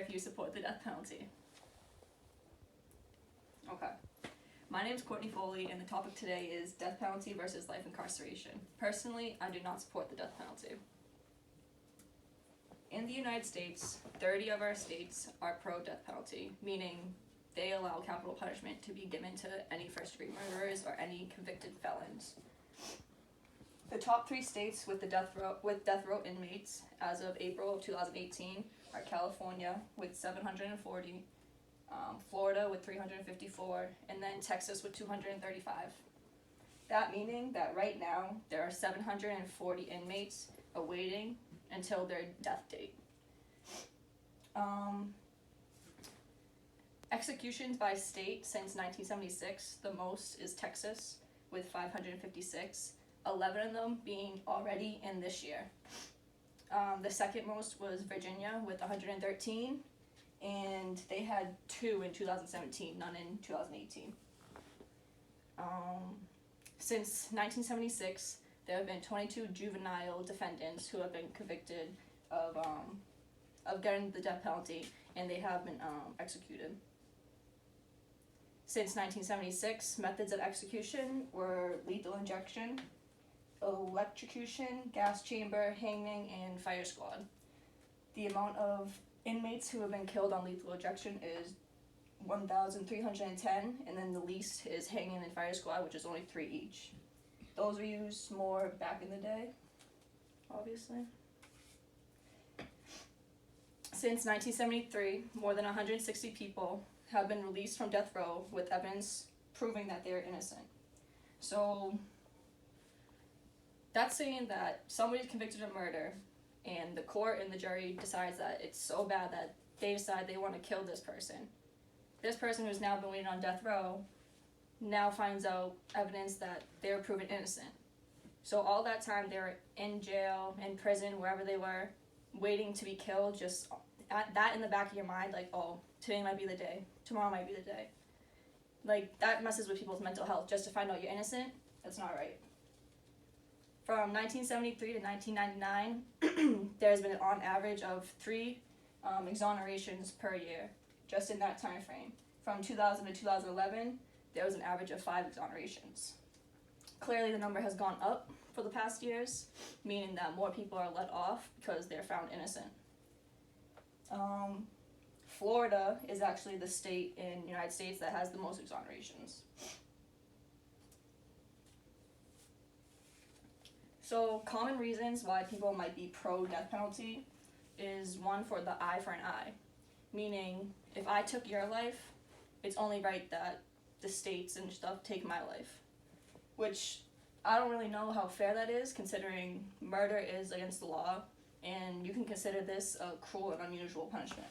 if you support the death penalty. Okay. My name is Courtney Foley, and the topic today is death penalty versus life incarceration. Personally, I do not support the death penalty. In the United States, 30 of our states are pro-death penalty, meaning they allow capital punishment to be given to any first-degree murderers or any convicted felons. The top 3 states with death row inmates as of April of 2018 are California with 740, Florida with 354, and then Texas with 235. That meaning that right now there are 740 inmates awaiting until their death date. Executions by state since 1976, the most is Texas with 556, 11 of them being already in this year. The second most was Virginia with 113, and they had 2 in 2017, none in 2018. Since 1976, there have been 22 juvenile defendants who have been convicted of getting the death penalty, and they have been executed. Since 1976, methods of execution were lethal injection, electrocution, gas chamber, hanging, and fire squad. The amount of inmates who have been killed on lethal injection is 1,310, and then the least is hanging and fire squad, which is only 3 each. Those were used more back in the day, obviously. Since 1973, more than 160 people have been released from death row with evidence proving that they are innocent. So that's saying that somebody's convicted of murder and the court and the jury decides that it's so bad that they decide they want to kill this person. This person who's now been waiting on death row now finds out evidence that they were proven innocent. So all that time they were in jail, in prison, wherever they were, waiting to be killed, just that in the back of your mind, like, oh, today might be the day, tomorrow might be the day. Like, that messes with people's mental health, just to find out you're innocent. That's not right. From 1973 to 1999, there's been on average of 3 exonerations per year, just in that time frame. From 2000 to 2011, there was an average of 5 exonerations. Clearly the number has gone up for the past years, meaning that more people are let off because they're found innocent. Florida is actually the state in the United States that has the most exonerations. So common reasons why people might be pro-death penalty is one, for the eye for an eye, meaning if I took your life, it's only right that the states and stuff take my life, which I don't really know how fair that is, considering murder is against the law, and you can consider this a cruel and unusual punishment.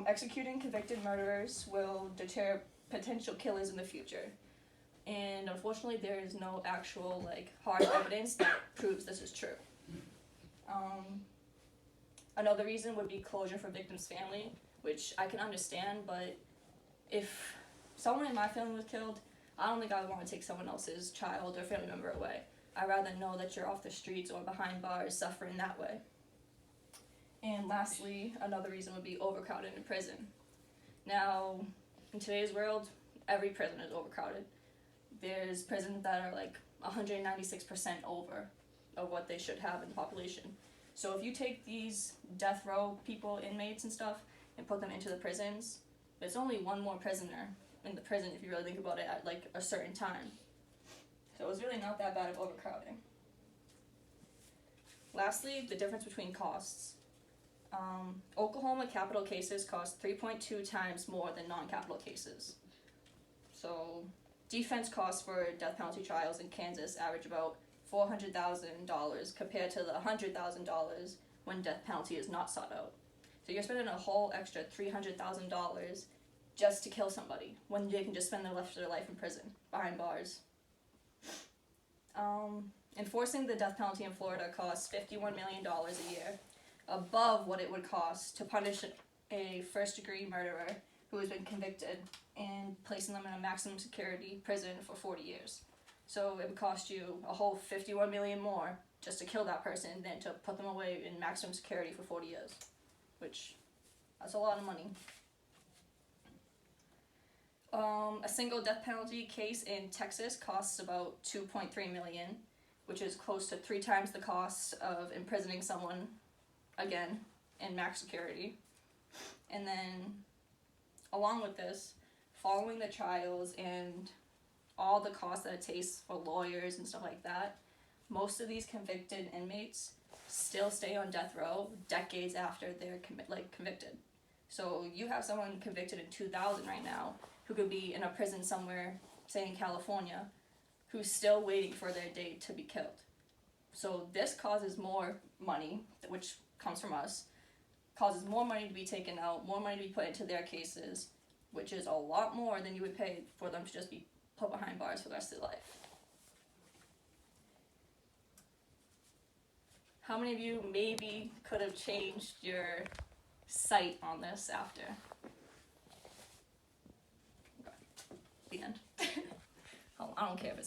Executing convicted murderers will deter potential killers in the future, and unfortunately there is no actual hard evidence that proves this is true. Another reason would be closure for victims' family, which I can understand, but if someone in my family was killed, I don't think I would want to take someone else's child or family member away. I'd rather know that you're off the streets or behind bars suffering that way. And lastly, another reason would be overcrowded in prison. Now, in today's world, every prison is overcrowded. There's prisons that are 196% over of what they should have in the population. So if you take these death row people, inmates and stuff, and put them into the prisons, there's only one more prisoner in the prison if you really think about it at a certain time. So it's really not that bad of overcrowding. Lastly, the difference between costs. Oklahoma capital cases cost 3.2 times more than non-capital cases. So defense costs for death penalty trials in Kansas average about $400,000 compared to the $100,000 when death penalty is not sought out. So you're spending a whole extra $300,000 just to kill somebody when they can just spend the rest of their life in prison, behind bars. Enforcing the death penalty in Florida costs $51 million a year, above what it would cost to punish a first-degree murderer who has been convicted and placing them in a maximum security prison for 40 years. So it would cost you a whole $51 million more just to kill that person than to put them away in maximum security for 40 years. which that's a lot of money. A single death penalty case in Texas costs about $2.3 million, which is close to 3 times the cost of imprisoning someone again in max security. And then, along with this, following the trials and all the costs that it takes for lawyers and stuff like that, most of these convicted inmates still stay on death row decades after they're convicted. So you have someone convicted in 2000 right now who could be in a prison somewhere, say in California, who's still waiting for their day to be killed. So this causes more money, which comes from us, causes more money to be taken out, more money to be put into their cases, which is a lot more than you would pay for them to just be put behind bars for the rest of their life. How many of you maybe could have changed your sight on this after? Okay. The end. I don't care if it's